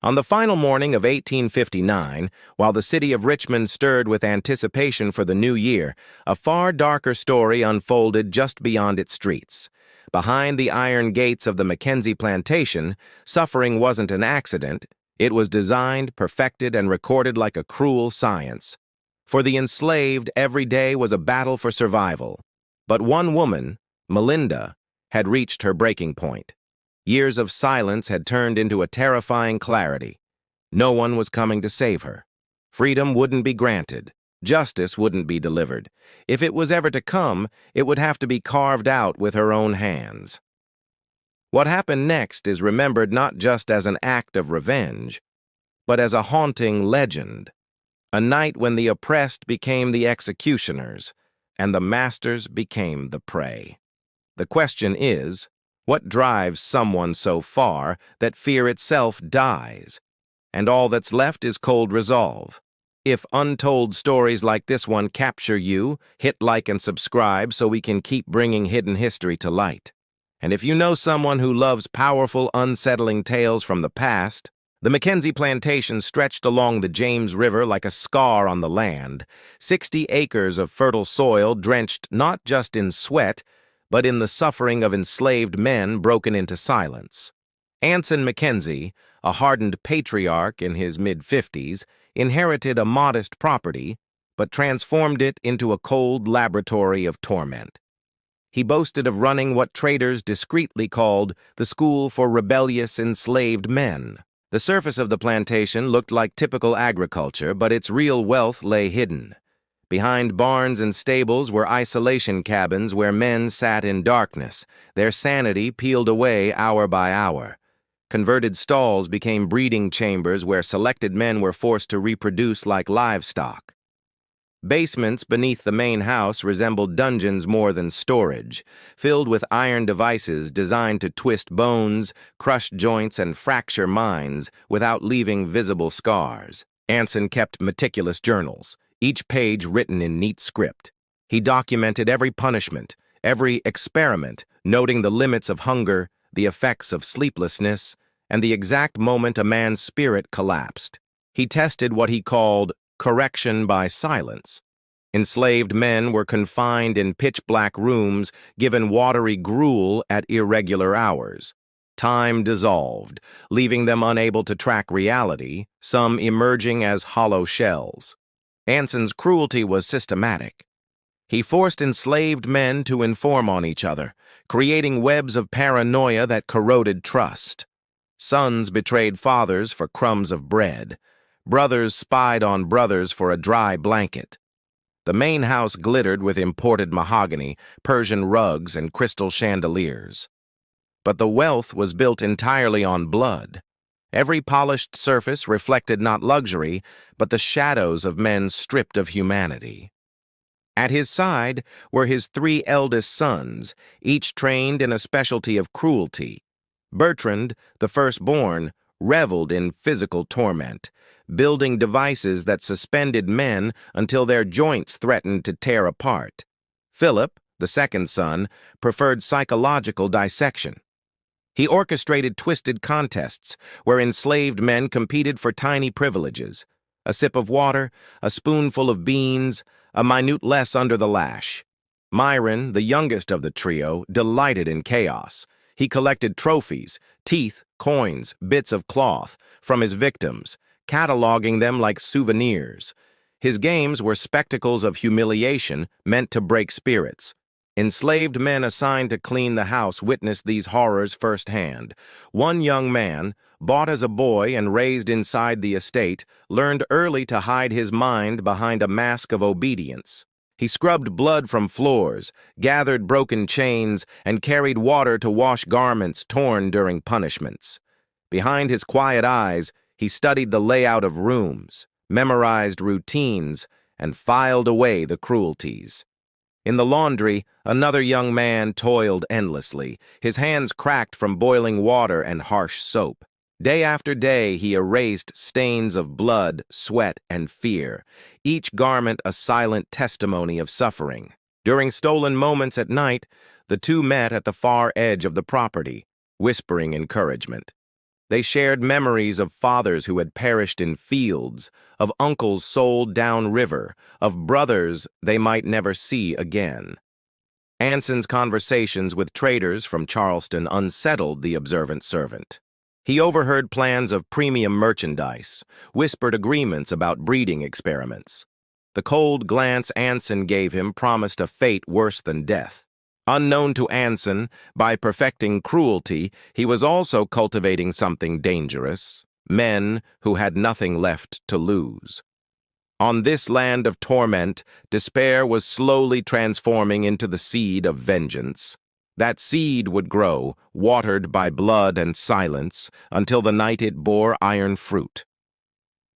On the final morning of 1859, while the city of Richmond stirred with anticipation for the new year, a far darker story unfolded just beyond its streets. Behind the iron gates of the McKenzie plantation, suffering wasn't an accident. It was designed, perfected, and recorded like a cruel science. For the enslaved, every day was a battle for survival. But one woman, Melinda, had reached her breaking point. Years of silence had turned into a terrifying clarity. No one was coming to save her. Freedom wouldn't be granted. Justice wouldn't be delivered. If it was ever to come, it would have to be carved out with her own hands. What happened next is remembered not just as an act of revenge, but as a haunting legend. A night when the oppressed became the executioners, and the masters became the prey. The question is, what drives someone so far that fear itself dies? And all that's left is cold resolve. If untold stories like this one capture you, hit like and subscribe so we can keep bringing hidden history to light. And if you know someone who loves powerful, unsettling tales from the past, the McKenzie plantation stretched along the James River like a scar on the land, 60 acres of fertile soil drenched not just in sweat, but in the suffering of enslaved men broken into silence. Anson McKenzie, a hardened patriarch in his mid-50s, inherited a modest property, but transformed it into a cold laboratory of torment. He boasted of running what traders discreetly called the School for Rebellious Enslaved Men. The surface of the plantation looked like typical agriculture, but its real wealth lay hidden. Behind barns and stables were isolation cabins where men sat in darkness, their sanity peeled away hour by hour. Converted stalls became breeding chambers where selected men were forced to reproduce like livestock. Basements beneath the main house resembled dungeons more than storage, filled with iron devices designed to twist bones, crush joints, and fracture minds without leaving visible scars. Anson kept meticulous journals, each page written in neat script. He documented every punishment, every experiment, noting the limits of hunger, the effects of sleeplessness, and the exact moment a man's spirit collapsed. He tested what he called correction by silence. Enslaved men were confined in pitch-black rooms, given watery gruel at irregular hours. Time dissolved, leaving them unable to track reality, some emerging as hollow shells. Anson's cruelty was systematic. He forced enslaved men to inform on each other, creating webs of paranoia that corroded trust. Sons betrayed fathers for crumbs of bread. Brothers spied on brothers for a dry blanket. The main house glittered with imported mahogany, Persian rugs, and crystal chandeliers. But the wealth was built entirely on blood. Every polished surface reflected not luxury, but the shadows of men stripped of humanity. At his side were his 3 eldest sons, each trained in a specialty of cruelty. Bertrand, the firstborn, reveled in physical torment, building devices that suspended men until their joints threatened to tear apart. Philip, the second son, preferred psychological dissection. He orchestrated twisted contests where enslaved men competed for tiny privileges: a sip of water, a spoonful of beans, a minute less under the lash. Myron, the youngest of the trio, delighted in chaos. He collected trophies, teeth, coins, bits of cloth, from his victims, cataloging them like souvenirs. His games were spectacles of humiliation meant to break spirits. Enslaved men assigned to clean the house witnessed these horrors firsthand. One young man, bought as a boy and raised inside the estate, learned early to hide his mind behind a mask of obedience. He scrubbed blood from floors, gathered broken chains, and carried water to wash garments torn during punishments. Behind his quiet eyes, he studied the layout of rooms, memorized routines, and filed away the cruelties. In the laundry, another young man toiled endlessly, his hands cracked from boiling water and harsh soap. Day after day, he erased stains of blood, sweat, and fear, each garment a silent testimony of suffering. During stolen moments at night, the two met at the far edge of the property, whispering encouragement. They shared memories of fathers who had perished in fields, of uncles sold downriver, of brothers they might never see again. Anson's conversations with traders from Charleston unsettled the observant servant. He overheard plans of premium merchandise, whispered agreements about breeding experiments. The cold glance Anson gave him promised a fate worse than death. Unknown to Anson, by perfecting cruelty, he was also cultivating something dangerous: men who had nothing left to lose. On this land of torment, despair was slowly transforming into the seed of vengeance. That seed would grow, watered by blood and silence, until the night it bore iron fruit.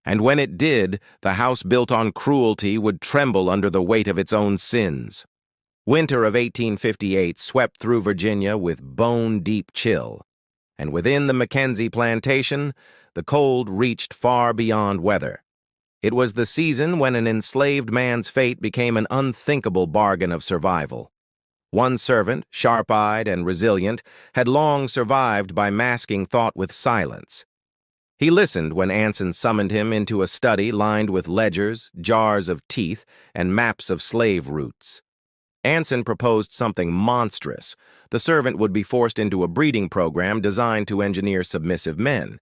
And when it did, the house built on cruelty would tremble under the weight of its own sins. Winter of 1858 swept through Virginia with bone-deep chill, and within the McKenzie plantation, the cold reached far beyond weather. It was the season when an enslaved man's fate became an unthinkable bargain of survival. One servant, sharp-eyed and resilient, had long survived by masking thought with silence. He listened when Anson summoned him into a study lined with ledgers, jars of teeth, and maps of slave routes. Anson proposed something monstrous. The servant would be forced into a breeding program designed to engineer submissive men.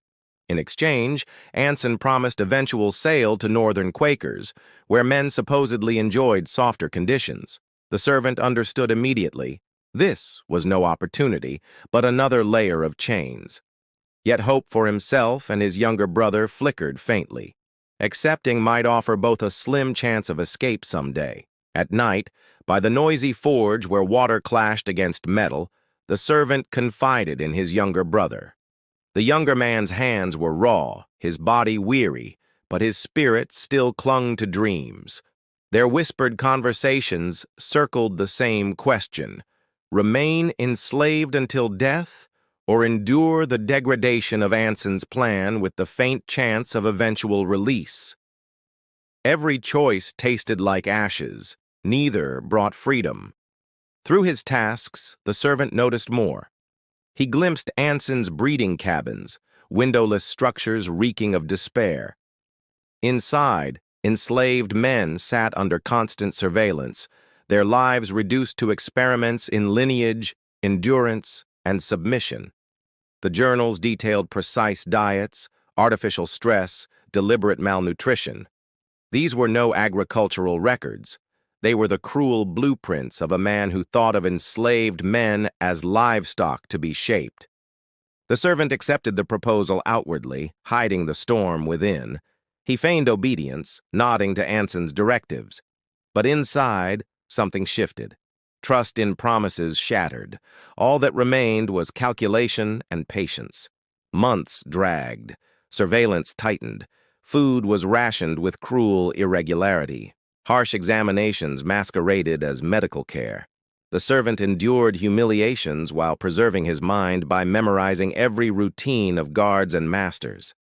In exchange, Anson promised eventual sale to Northern Quakers, where men supposedly enjoyed softer conditions. The servant understood immediately. This was no opportunity, but another layer of chains. Yet hope for himself and his younger brother flickered faintly. Accepting might offer both a slim chance of escape someday. At night, by the noisy forge where water clashed against metal, the servant confided in his younger brother. The younger man's hands were raw, his body weary, but his spirit still clung to dreams. Their whispered conversations circled the same question: remain enslaved until death, or endure the degradation of Anson's plan with the faint chance of eventual release? Every choice tasted like ashes. Neither brought freedom. Through his tasks, the servant noticed more. He glimpsed Anson's breeding cabins, windowless structures reeking of despair. Inside, enslaved men sat under constant surveillance, their lives reduced to experiments in lineage, endurance, and submission. The journals detailed precise diets, artificial stress, deliberate malnutrition. These were no agricultural records. They were the cruel blueprints of a man who thought of enslaved men as livestock to be shaped. The servant accepted the proposal outwardly, hiding the storm within. He feigned obedience, nodding to Anson's directives. But inside, something shifted. Trust in promises shattered. All that remained was calculation and patience. Months dragged. Surveillance tightened. Food was rationed with cruel irregularity. Harsh examinations masqueraded as medical care. The servant endured humiliations while preserving his mind by memorizing every routine of guards and masters.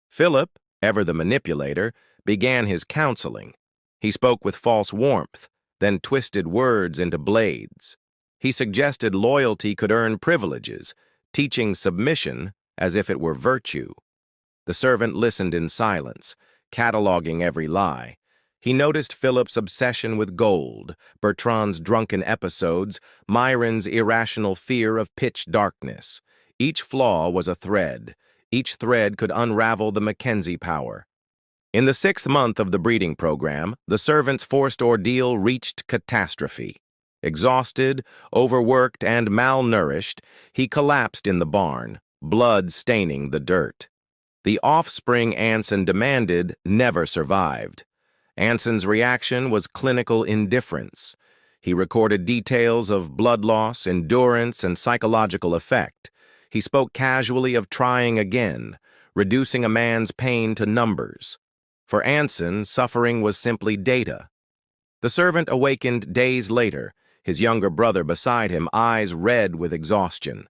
Philip, ever the manipulator, began his counseling. He spoke with false warmth, then twisted words into blades. He suggested loyalty could earn privileges, teaching submission as if it were virtue. The servant listened in silence, cataloging every lie. He noticed Philip's obsession with gold, Bertrand's drunken episodes, Myron's irrational fear of pitch darkness. Each flaw was a thread. Each thread could unravel the McKenzie power. In the 6th month of the breeding program, the servant's forced ordeal reached catastrophe. Exhausted, overworked, and malnourished, he collapsed in the barn, blood staining the dirt. The offspring Anson demanded never survived. Anson's reaction was clinical indifference. He recorded details of blood loss, endurance, and psychological effect. He spoke casually of trying again, reducing a man's pain to numbers. For Anson, suffering was simply data. The servant awakened days later, his younger brother beside him, eyes red with exhaustion.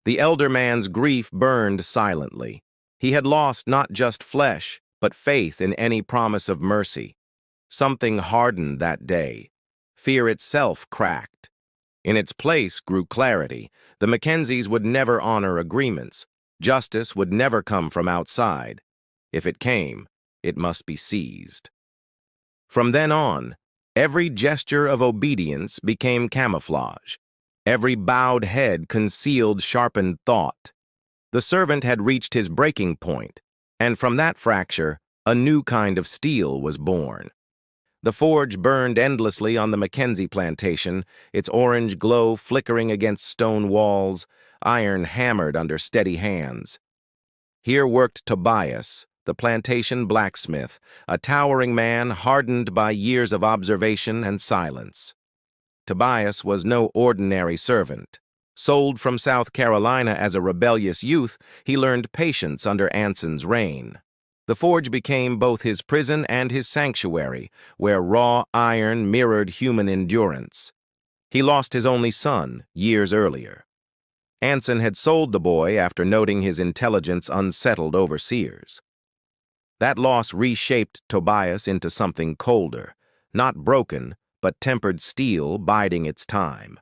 The elder man's grief burned silently. He had lost not just flesh, but faith in any promise of mercy. Something hardened that day. Fear itself cracked. In its place grew clarity. The McKenzies would never honor agreements. Justice would never come from outside. If it came, it must be seized. From then on, every gesture of obedience became camouflage. Every bowed head concealed sharpened thought. The servant had reached his breaking point, and from that fracture, a new kind of steel was born. The forge burned endlessly on the McKenzie plantation, its orange glow flickering against stone walls, iron hammered under steady hands. Here worked Tobias, the plantation blacksmith, a towering man hardened by years of observation and silence. Tobias was no ordinary servant. Sold from South Carolina as a rebellious youth, he learned patience under Anson's reign. The forge became both his prison and his sanctuary, where raw iron mirrored human endurance. He lost his only son years earlier. Anson had sold the boy after noting his intelligence unsettled overseers. That loss reshaped Tobias into something colder, not broken, but tempered steel biding its time.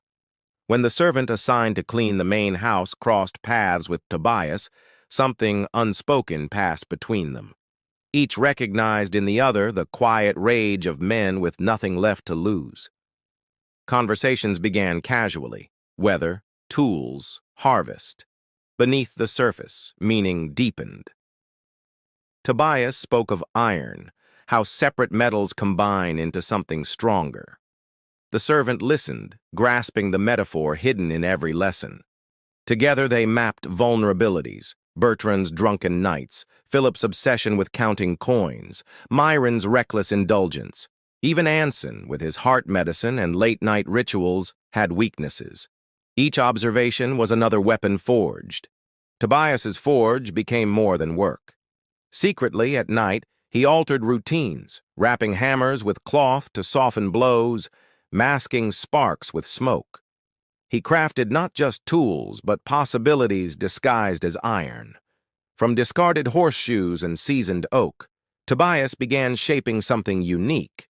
When the servant assigned to clean the main house crossed paths with Tobias, something unspoken passed between them. Each recognized in the other the quiet rage of men with nothing left to lose. Conversations began casually: weather, tools, harvest. Beneath the surface, meaning deepened. Tobias spoke of iron, how separate metals combine into something stronger. The servant listened, grasping the metaphor hidden in every lesson. Together they mapped vulnerabilities: Bertrand's drunken nights, Philip's obsession with counting coins, Myron's reckless indulgence. Even Anson, with his heart medicine and late-night rituals, had weaknesses. Each observation was another weapon forged. Tobias's forge became more than work. Secretly, at night, he altered routines, wrapping hammers with cloth to soften blows, masking sparks with smoke. He crafted not just tools, but possibilities disguised as iron. From discarded horseshoes and seasoned oak, Tobias began shaping something unique.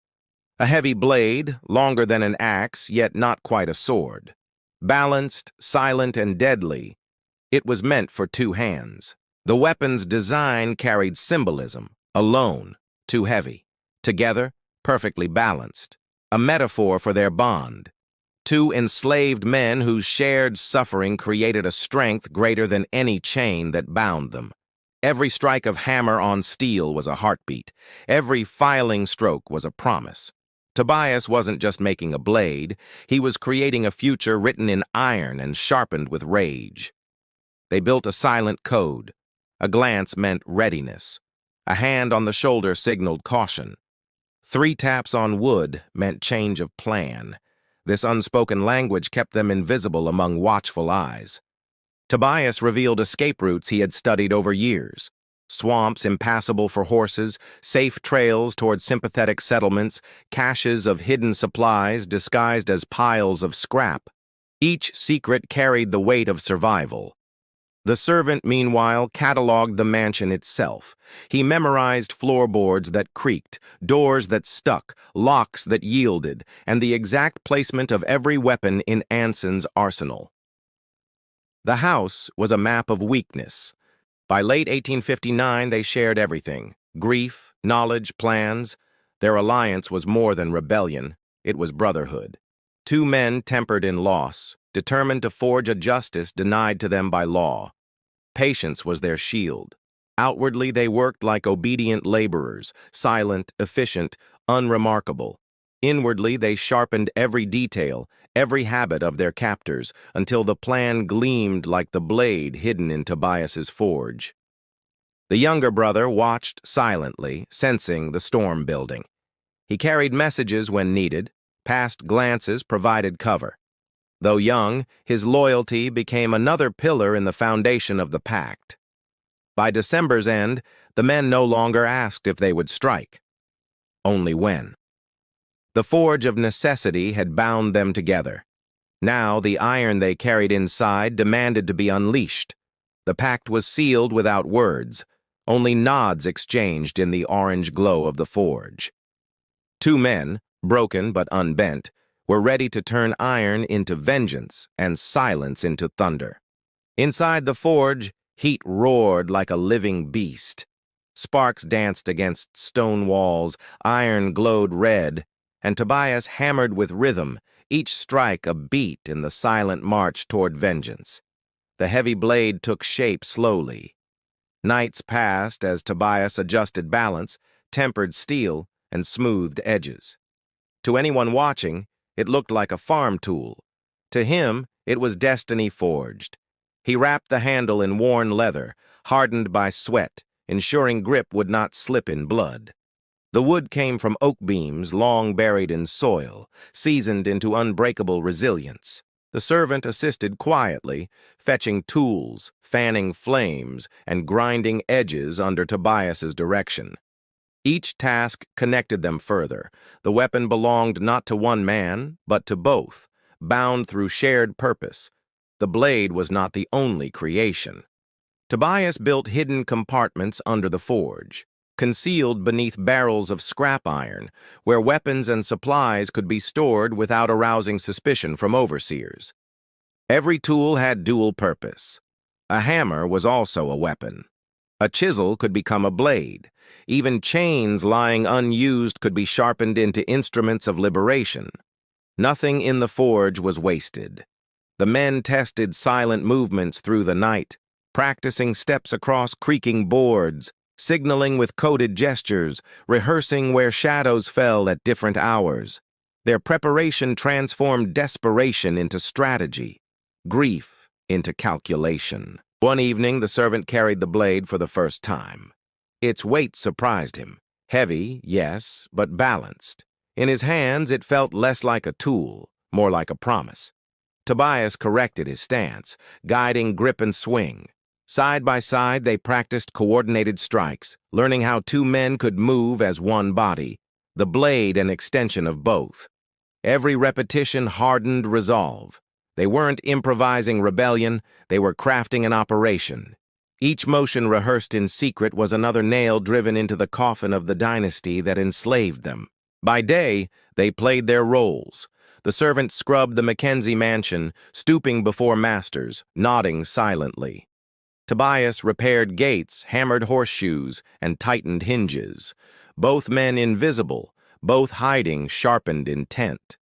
A heavy blade, longer than an axe, yet not quite a sword. Balanced, silent, and deadly, it was meant for two hands. The weapon's design carried symbolism: alone, too heavy; together, perfectly balanced. A metaphor for their bond. Two enslaved men whose shared suffering created a strength greater than any chain that bound them. Every strike of hammer on steel was a heartbeat. Every filing stroke was a promise. Tobias wasn't just making a blade, he was creating a future written in iron and sharpened with rage. They built a silent code. A glance meant readiness. A hand on the shoulder signaled caution. 3 taps on wood meant change of plan. This unspoken language kept them invisible among watchful eyes. Tobias revealed escape routes he had studied over years. Swamps impassable for horses, safe trails toward sympathetic settlements, caches of hidden supplies disguised as piles of scrap. Each secret carried the weight of survival. The servant, meanwhile, cataloged the mansion itself. He memorized floorboards that creaked, doors that stuck, locks that yielded, and the exact placement of every weapon in Anson's arsenal. The house was a map of weakness. By late 1859, they shared everything: grief, knowledge, plans. Their alliance was more than rebellion. It was brotherhood. 2 men tempered in loss, determined to forge a justice denied to them by law. Patience was their shield. Outwardly, they worked like obedient laborers, silent, efficient, unremarkable. Inwardly, they sharpened every detail, every habit of their captors, until the plan gleamed like the blade hidden in Tobias's forge. The younger brother watched silently, sensing the storm building. He carried messages when needed. Past glances provided cover. Though young, his loyalty became another pillar in the foundation of the pact. By December's end, the men no longer asked if they would strike. Only when. The forge of necessity had bound them together. Now the iron they carried inside demanded to be unleashed. The pact was sealed without words, only nods exchanged in the orange glow of the forge. 2 men, broken but unbent, were ready to turn iron into vengeance and silence into thunder. Inside the forge, Heat roared like a living beast. Sparks danced against stone walls, iron glowed red, and Tobias hammered with rhythm, each strike a beat in the silent march toward vengeance. The heavy blade took shape slowly. Nights passed as Tobias adjusted balance, tempered steel, and smoothed edges. To anyone watching, it looked like a farm tool. To him, it was destiny forged. He wrapped the handle in worn leather, hardened by sweat, ensuring grip would not slip in blood. The wood came from oak beams long buried in soil, seasoned into unbreakable resilience. The servant assisted quietly, fetching tools, fanning flames, and grinding edges under Tobias's direction. Each task connected them further. The weapon belonged not to one man, but to both, bound through shared purpose. The blade was not the only creation. Tobias built hidden compartments under the forge, concealed beneath barrels of scrap iron, where weapons and supplies could be stored without arousing suspicion from overseers. Every tool had dual purpose. A hammer was also a weapon. A chisel could become a blade. Even chains lying unused could be sharpened into instruments of liberation. Nothing in the forge was wasted. The men tested silent movements through the night, practicing steps across creaking boards, signaling with coded gestures, rehearsing where shadows fell at different hours. Their preparation transformed desperation into strategy, grief into calculation. One evening, the servant carried the blade for the first time. Its weight surprised him. Heavy, yes, but balanced. In his hands, it felt less like a tool, more like a promise. Tobias corrected his stance, guiding grip and swing. Side by side, they practiced coordinated strikes, learning how two men could move as one body, the blade an extension of both. Every repetition hardened resolve. They weren't improvising rebellion, they were crafting an operation. Each motion rehearsed in secret was another nail driven into the coffin of the dynasty that enslaved them. By day, they played their roles. The servant scrubbed the McKenzie mansion, stooping before masters, nodding silently. Tobias repaired gates, hammered horseshoes, and tightened hinges. Both men invisible, both hiding sharpened intent.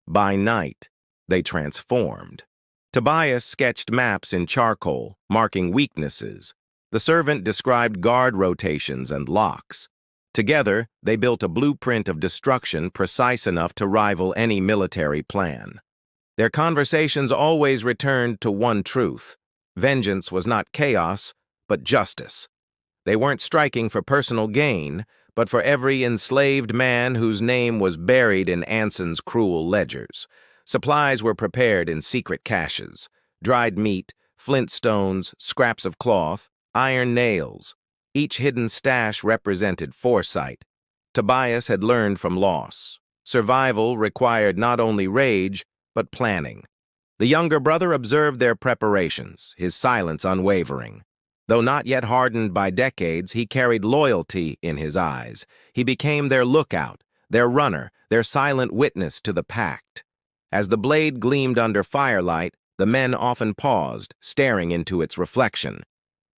By night, they transformed. Tobias sketched maps in charcoal, marking weaknesses. The servant described guard rotations and locks. Together, they built a blueprint of destruction precise enough to rival any military plan. Their conversations always returned to one truth. Vengeance was not chaos, but justice. They weren't striking for personal gain, but for every enslaved man whose name was buried in Anson's cruel ledgers. Supplies were prepared in secret caches: dried meat, flint stones, scraps of cloth, iron nails. Each hidden stash represented foresight. Tobias had learned from loss. Survival required not only rage, but planning. The younger brother observed their preparations, his silence unwavering. Though not yet hardened by decades, he carried loyalty in his eyes. He became their lookout, their runner, their silent witness to the pact. As the blade gleamed under firelight, the men often paused, staring into its reflection.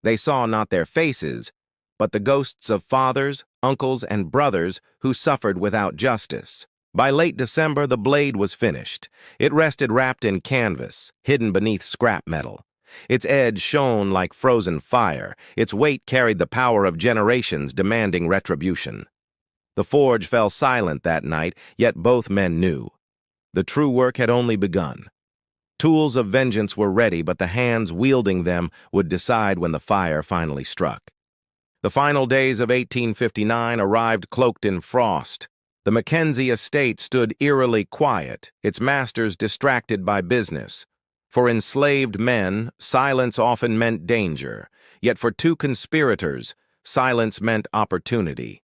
They saw not their faces, but the ghosts of fathers, uncles, and brothers who suffered without justice. By late December, the blade was finished. It rested wrapped in canvas, hidden beneath scrap metal. Its edge shone like frozen fire. Its weight carried the power of generations demanding retribution. The forge fell silent that night, yet both men knew. The true work had only begun. Tools of vengeance were ready, but the hands wielding them would decide when the fire finally struck. The final days of 1859 arrived cloaked in frost. The McKenzie estate stood eerily quiet, its masters distracted by business. For enslaved men, silence often meant danger, yet for two conspirators, silence meant opportunity.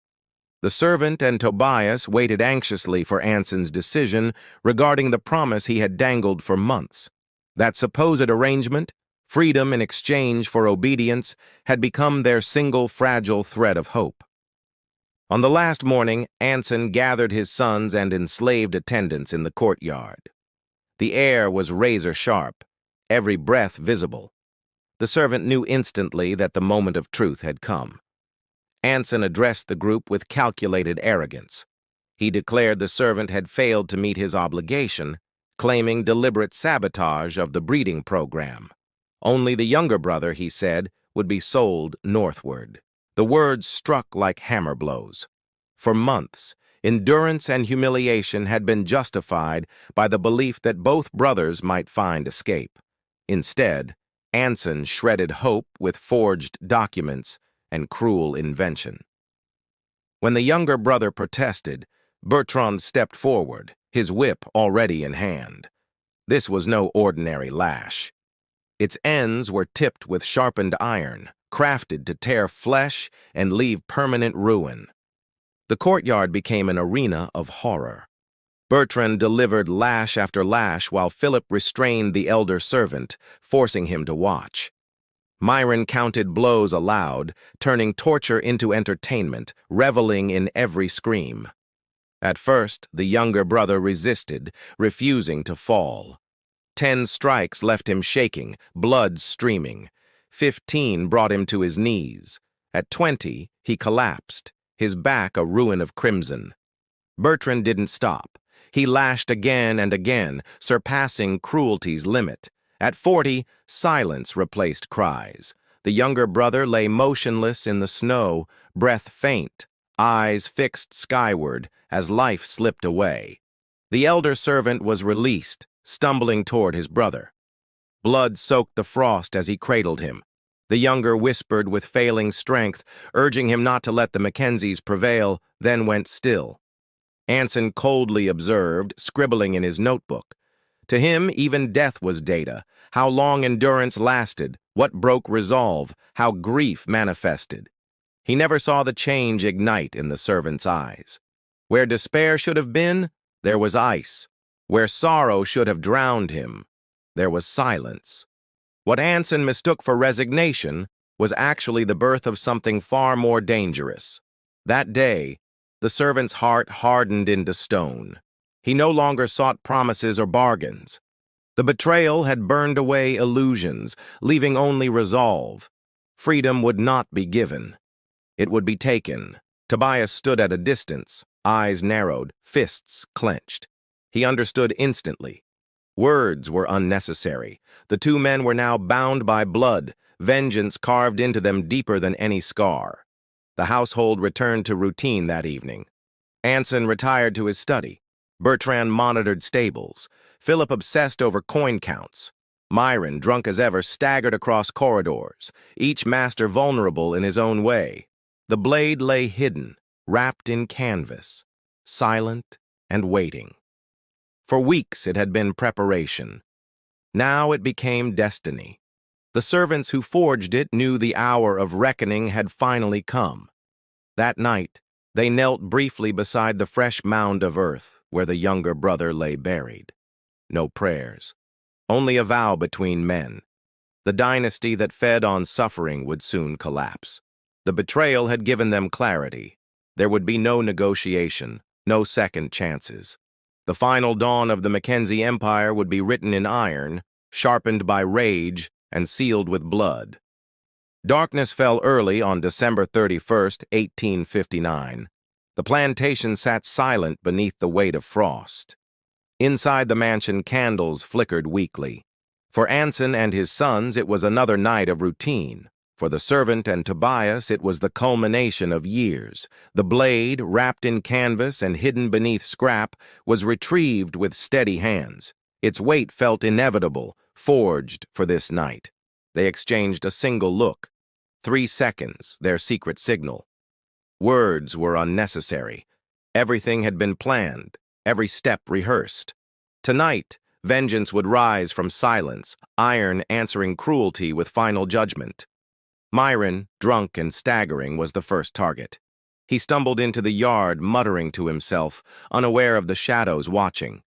The servant and Tobias waited anxiously for Anson's decision regarding the promise he had dangled for months. That supposed arrangement, freedom in exchange for obedience, had become their single fragile thread of hope. On the last morning, Anson gathered his sons and enslaved attendants in the courtyard. The air was razor-sharp, every breath visible. the servant knew instantly that the moment of truth had come. Anson addressed the group with calculated arrogance. He declared the servant had failed to meet his obligation, claiming deliberate sabotage of the breeding program. Only the younger brother, he said, would be sold northward. The words struck like hammer blows. For months, endurance and humiliation had been justified by the belief that both brothers might find escape. Instead, Anson shredded hope with forged documents and cruel invention. When the younger brother protested, Bertrand stepped forward, his whip already in hand. This was no ordinary lash. Its ends were tipped with sharpened iron, crafted to tear flesh and leave permanent ruin. The courtyard became an arena of horror. Bertrand delivered lash after lash while Philip restrained the elder servant, forcing him to watch. Myron counted blows aloud, turning torture into entertainment, reveling in every scream. At first, the younger brother resisted, refusing to fall. 10 strikes left him shaking, blood streaming. 15 brought him to his knees. At 20, he collapsed, his back a ruin of crimson. Bertrand didn't stop. He lashed again and again, surpassing cruelty's limit. At 40, silence replaced cries. The younger brother lay motionless in the snow, breath faint, eyes fixed skyward as life slipped away. The elder servant was released, stumbling toward his brother. Blood soaked the frost as he cradled him. The younger whispered with failing strength, urging him not to let the McKenzies prevail, then went still. Anson coldly observed, scribbling in his notebook. To him, even death was data, how long endurance lasted, what broke resolve, how grief manifested. He never saw the change ignite in the servant's eyes. Where despair should have been, there was ice. Where sorrow should have drowned him, there was silence. What Anson mistook for resignation was actually the birth of something far more dangerous. That day, the servant's heart hardened into stone. He no longer sought promises or bargains. The betrayal had burned away illusions, leaving only resolve. Freedom would not be given. It would be taken. Tobias stood at a distance, eyes narrowed, fists clenched. He understood instantly. Words were unnecessary. The two men were now bound by blood, vengeance carved into them deeper than any scar. The household returned to routine that evening. Anson retired to his study. Bertrand monitored stables. Philip obsessed over coin counts. Myron, drunk as ever, staggered across corridors, each master vulnerable in his own way. The blade lay hidden, wrapped in canvas, silent and waiting. For weeks it had been preparation. Now it became destiny. The servants who forged it knew the hour of reckoning had finally come. That night, they knelt briefly beside the fresh mound of earth where the younger brother lay buried. No prayers, only a vow between men. The dynasty that fed on suffering would soon collapse. The betrayal had given them clarity. There would be no negotiation, no second chances. The final dawn of the McKenzie Empire would be written in iron, sharpened by rage, and sealed with blood. Darkness fell early on December 31st, 1859. The plantation sat silent beneath the weight of frost. Inside the mansion, candles flickered weakly. For Anson and his sons, it was another night of routine. For the servant and Tobias, it was the culmination of years. The blade, wrapped in canvas and hidden beneath scrap, was retrieved with steady hands. Its weight felt inevitable, forged for this night. They exchanged a single look. 3 seconds, their secret signal. Words were unnecessary. Everything had been planned, every step rehearsed. Tonight, vengeance would rise from silence, iron answering cruelty with final judgment. Myron, drunk and staggering, was the first target. He stumbled into the yard, muttering to himself, unaware of the shadows watching.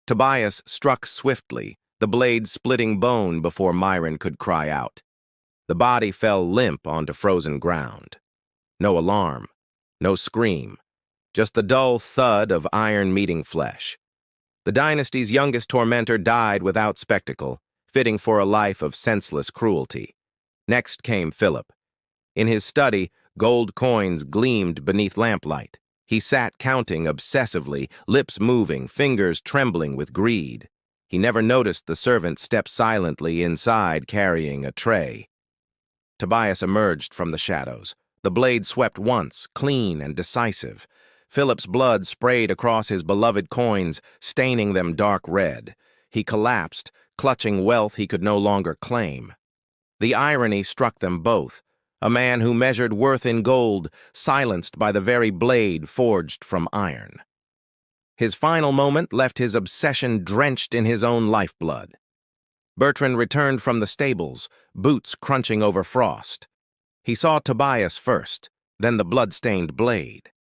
Tobias struck swiftly, the blade splitting bone before Myron could cry out. The body fell limp onto frozen ground. No alarm, no scream, just the dull thud of iron meeting flesh. The dynasty's youngest tormentor died without spectacle, fitting for a life of senseless cruelty. Next came Philip. In his study, gold coins gleamed beneath lamplight. He sat counting obsessively, lips moving, fingers trembling with greed. He never noticed the servant step silently inside carrying a tray. Tobias emerged from the shadows. The blade swept once, clean and decisive. Philip's blood sprayed across his beloved coins, staining them dark red. He collapsed, clutching wealth he could no longer claim. The irony struck them both. A man who measured worth in gold, silenced by the very blade forged from iron. His final moment left his obsession drenched in his own lifeblood. Bertrand returned from the stables, boots crunching over frost. He saw Tobias first, then the blood-stained blade.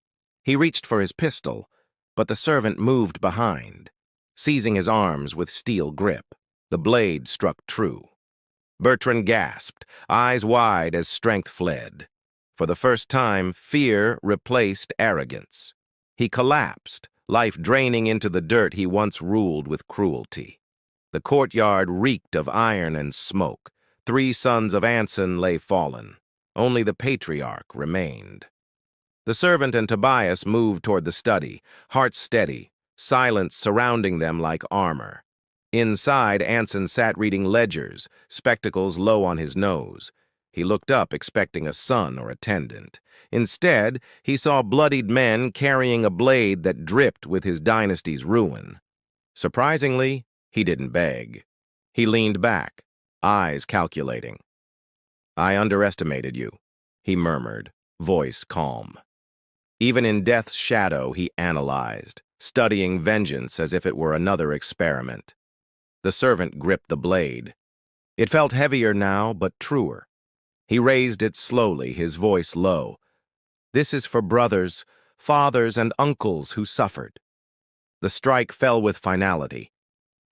He reached for his pistol, but the servant moved behind, seizing his arms with steel grip. The blade struck true. Bertrand gasped, eyes wide as strength fled. For the first time, fear replaced arrogance. He collapsed, life draining into the dirt he once ruled with cruelty. The courtyard reeked of iron and smoke. 3 sons of Anson lay fallen. Only the patriarch remained. The servant and Tobias moved toward the study, hearts steady, silence surrounding them like armor. Inside, Anson sat reading ledgers, spectacles low on his nose. He looked up, expecting a son or attendant. Instead, he saw bloodied men carrying a blade that dripped with his dynasty's ruin. Surprisingly, he didn't beg. He leaned back, eyes calculating. "I underestimated you," he murmured, voice calm. Even in death's shadow, he analyzed, studying vengeance as if it were another experiment. The servant gripped the blade. It felt heavier now, but truer. He raised it slowly, his voice low. "This is for brothers, fathers, and uncles who suffered." The strike fell with finality.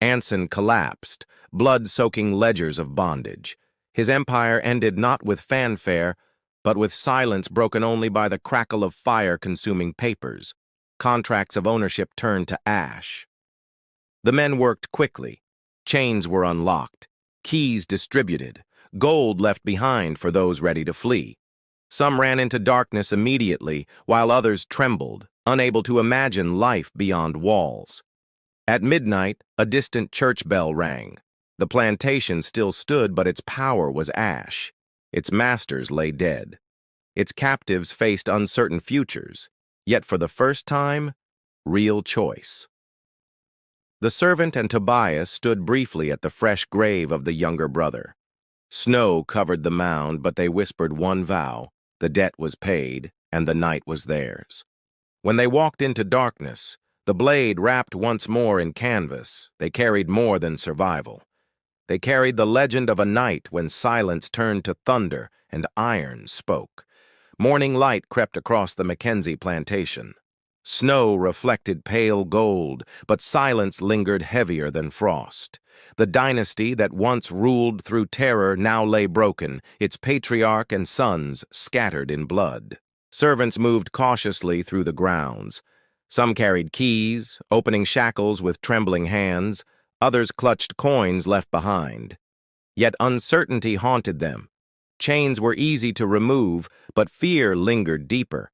Anson collapsed, blood-soaking ledgers of bondage. His empire ended not with fanfare, but with silence broken only by the crackle of fire-consuming papers. Contracts of ownership turned to ash. The men worked quickly. Chains were unlocked, keys distributed, gold left behind for those ready to flee. Some ran into darkness immediately, while others trembled, unable to imagine life beyond walls. At midnight, a distant church bell rang. The plantation still stood, but its power was ash. Its masters lay dead. Its captives faced uncertain futures, yet for the first time, real choice. The servant and Tobias stood briefly at the fresh grave of the younger brother. Snow covered the mound, but they whispered one vow: the debt was paid, and the night was theirs. When they walked into darkness, the blade wrapped once more in canvas, they carried more than survival. They carried the legend of a night when silence turned to thunder and iron spoke. Morning light crept across the McKenzie plantation. Snow reflected pale gold, but silence lingered heavier than frost. The dynasty that once ruled through terror now lay broken, its patriarch and sons scattered in blood. Servants moved cautiously through the grounds. Some carried keys, opening shackles with trembling hands. Others clutched coins left behind. Yet uncertainty haunted them. Chains were easy to remove, but fear lingered deeper.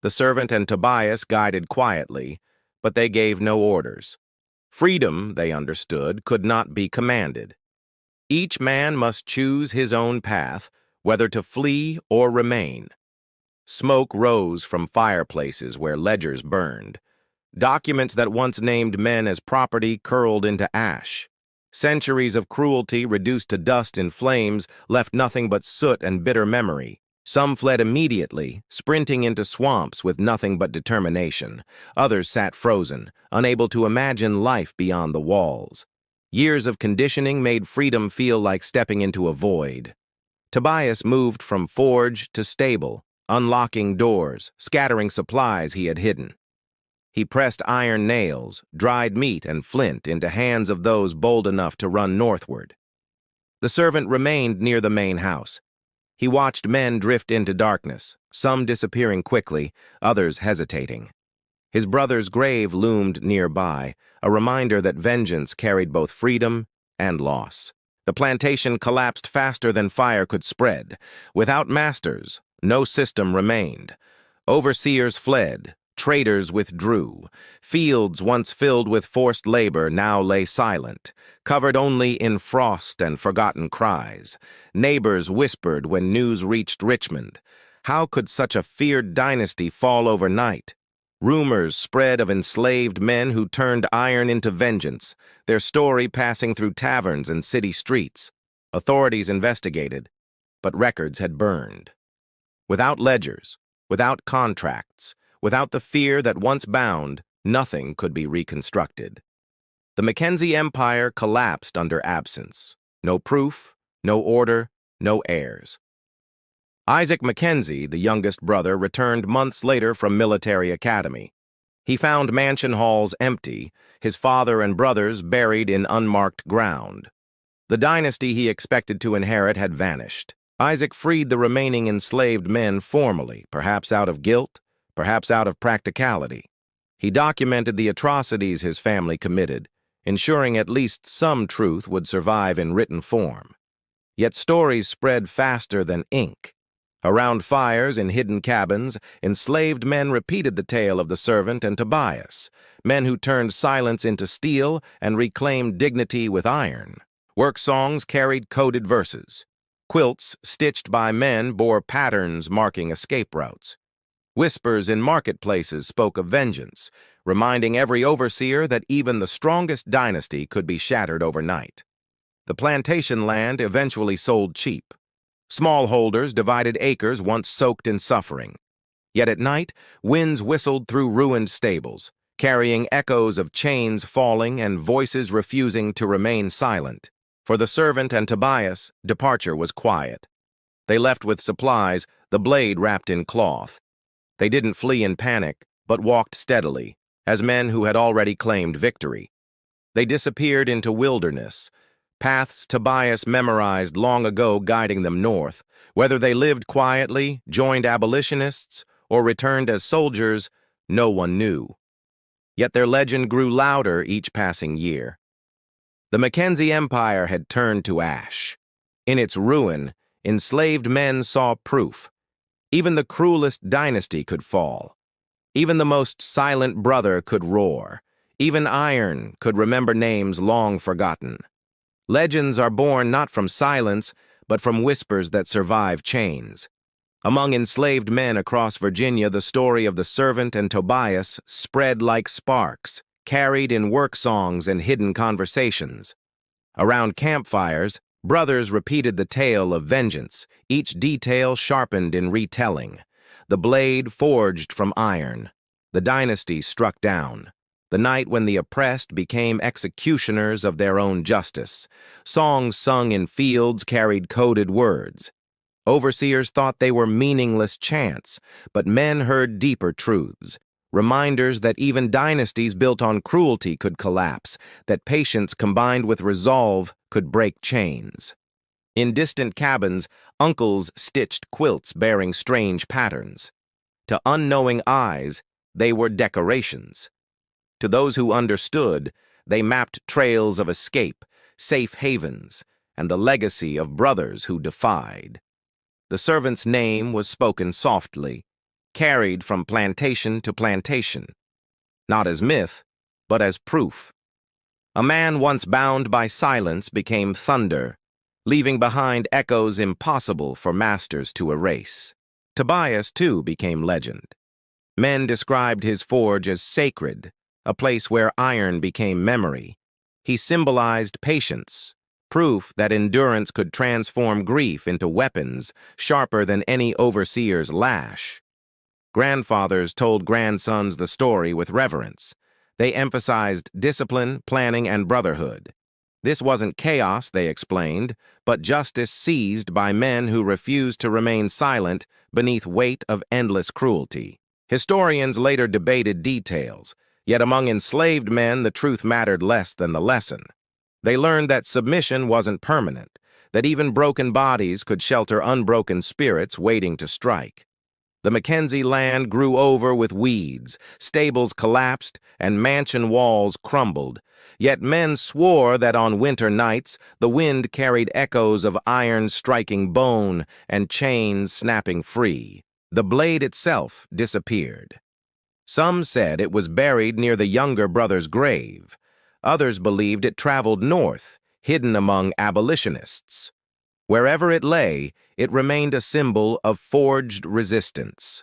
The servant and Tobias guided quietly, but they gave no orders. Freedom, they understood, could not be commanded. Each man must choose his own path, whether to flee or remain. Smoke rose from fireplaces where ledgers burned. Documents that once named men as property curled into ash. Centuries of cruelty reduced to dust in flames left nothing but soot and bitter memory. Some fled immediately, sprinting into swamps with nothing but determination. Others sat frozen, unable to imagine life beyond the walls. Years of conditioning made freedom feel like stepping into a void. Tobias moved from forge to stable, unlocking doors, scattering supplies he had hidden. He pressed iron nails, dried meat, and flint into hands of those bold enough to run northward. The servant remained near the main house. He watched men drift into darkness, some disappearing quickly, others hesitating. His brother's grave loomed nearby, a reminder that vengeance carried both freedom and loss. The plantation collapsed faster than fire could spread. Without masters, no system remained. Overseers fled, traders withdrew. Fields once filled with forced labor now lay silent, covered only in frost and forgotten cries. Neighbors whispered when news reached Richmond. How could such a feared dynasty fall overnight? Rumors spread of enslaved men who turned iron into vengeance, their story passing through taverns and city streets. Authorities investigated, but records had burned. Without ledgers, without contracts, without the fear that once bound, nothing could be reconstructed. The McKenzie empire collapsed under absence. No proof, no order, no heirs. Isaac McKenzie, the youngest brother, returned months later from military academy. He found mansion halls empty, his father and brothers buried in unmarked ground. The dynasty he expected to inherit had vanished. Isaac freed the remaining enslaved men formally, perhaps out of guilt, perhaps out of practicality. He documented the atrocities his family committed, ensuring at least some truth would survive in written form. Yet stories spread faster than ink. Around fires in hidden cabins, enslaved men repeated the tale of the servant and Tobias, men who turned silence into steel and reclaimed dignity with iron. Work songs carried coded verses. Quilts stitched by men bore patterns marking escape routes. Whispers in marketplaces spoke of vengeance, reminding every overseer that even the strongest dynasty could be shattered overnight. The plantation land eventually sold cheap. Smallholders divided acres once soaked in suffering. Yet at night, winds whistled through ruined stables, carrying echoes of chains falling and voices refusing to remain silent. For the servant and Tobias, departure was quiet. They left with supplies, the blade wrapped in cloth. They didn't flee in panic, but walked steadily, as men who had already claimed victory. They disappeared into wilderness, paths Tobias memorized long ago guiding them north. Whether they lived quietly, joined abolitionists, or returned as soldiers, no one knew. Yet their legend grew louder each passing year. The McKenzie empire had turned to ash. In its ruin, enslaved men saw proof. Even the cruelest dynasty could fall. Even the most silent brother could roar. Even iron could remember names long forgotten. Legends are born not from silence, but from whispers that survive chains. Among enslaved men across Virginia, the story of the servant and Tobias spread like sparks, carried in work songs and hidden conversations. Around campfires, brothers repeated the tale of vengeance, each detail sharpened in retelling. The blade forged from iron. The dynasty struck down. The night when the oppressed became executioners of their own justice. Songs sung in fields carried coded words. Overseers thought they were meaningless chants, but men heard deeper truths. Reminders that even dynasties built on cruelty could collapse, that patience combined with resolve could break chains. In distant cabins, uncles stitched quilts bearing strange patterns. To unknowing eyes, they were decorations. To those who understood, they mapped trails of escape, safe havens, and the legacy of brothers who defied. The servant's name was spoken softly, carried from plantation to plantation, not as myth, but as proof. A man once bound by silence became thunder, leaving behind echoes impossible for masters to erase. Tobias, too, became legend. Men described his forge as sacred, a place where iron became memory. He symbolized patience, proof that endurance could transform grief into weapons sharper than any overseer's lash. Grandfathers told grandsons the story with reverence. They emphasized discipline, planning, and brotherhood. This wasn't chaos, they explained, but justice seized by men who refused to remain silent beneath weight of endless cruelty. Historians later debated details. Yet among enslaved men, the truth mattered less than the lesson. They learned that submission wasn't permanent, that even broken bodies could shelter unbroken spirits waiting to strike. The McKenzie land grew over with weeds, stables collapsed, and mansion walls crumbled. Yet men swore that on winter nights the wind carried echoes of iron striking bone and chains snapping free. The blade itself disappeared. Some said it was buried near the younger brother's grave. Others believed it traveled north, hidden among abolitionists. Wherever it lay, it remained a symbol of forged resistance.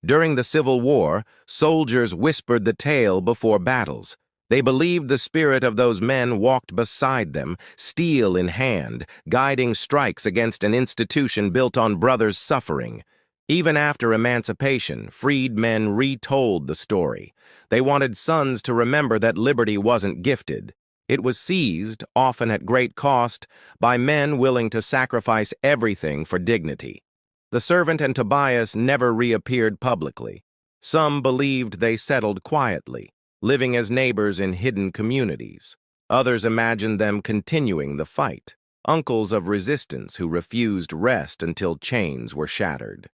During the Civil War, soldiers whispered the tale before battles. They believed the spirit of those men walked beside them, steel in hand, guiding strikes against an institution built on brothers' suffering. Even after emancipation, freed men retold the story. They wanted sons to remember that liberty wasn't gifted. It was seized, often at great cost, by men willing to sacrifice everything for dignity. The servant and Tobias never reappeared publicly. Some believed they settled quietly, living as neighbors in hidden communities. Others imagined them continuing the fight, uncles of resistance who refused rest until chains were shattered.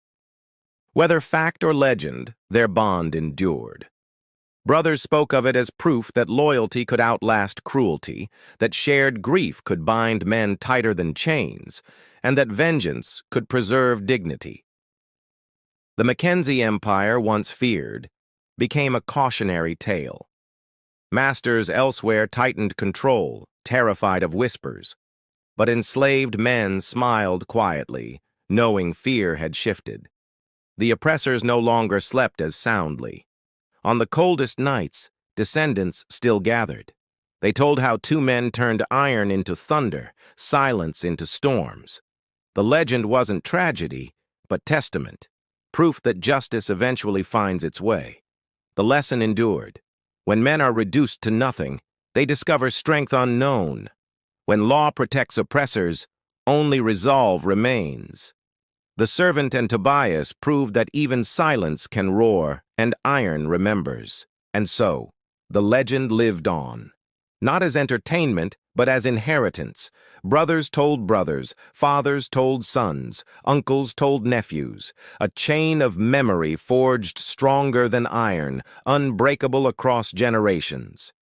Whether fact or legend, their bond endured. Brothers spoke of it as proof that loyalty could outlast cruelty, that shared grief could bind men tighter than chains, and that vengeance could preserve dignity. The McKenzie Empire, once feared, became a cautionary tale. Masters elsewhere tightened control, terrified of whispers, but enslaved men smiled quietly, knowing fear had shifted. The oppressors no longer slept as soundly. On the coldest nights, descendants still gathered. They told how two men turned iron into thunder, silence into storms. The legend wasn't tragedy, but testament, proof that justice eventually finds its way. The lesson endured. When men are reduced to nothing, they discover strength unknown. When law protects oppressors, only resolve remains. The servant and Tobias proved that even silence can roar, and iron remembers. And so, the legend lived on. Not as entertainment, but as inheritance. Brothers told brothers, fathers told sons, uncles told nephews. A chain of memory forged stronger than iron, unbreakable across generations.